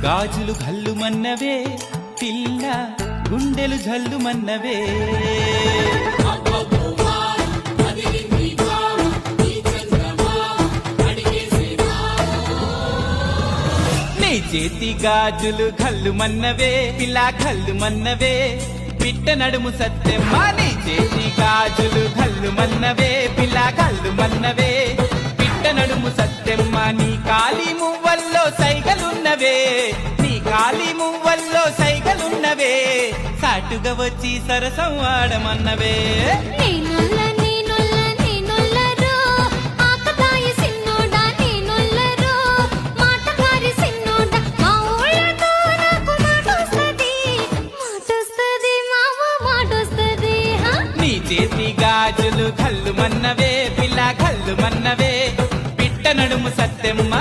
గాజులు గల్లుమన్నవే పిల్ల గుండెలు జల్లుమన్నవే నీ చేతి గాజులు గల్లుమన్నవే పిల్ల గల్లుమన్నవే పిట్ట నడుము సత్యమ్మ నీ చేతి గాజులు గల్లుమన్నవే పిల్ల గల్లుమన్నవే పిట్ట నడుము సత్యమ్మ నీ కాలి మువ్వల్లో సైగలున్నవే నీ కాలి మువ్వల్లో సైగలున్నవే సాటుగా వచ్చి సరసం ఆడమన్నవే నేనున్న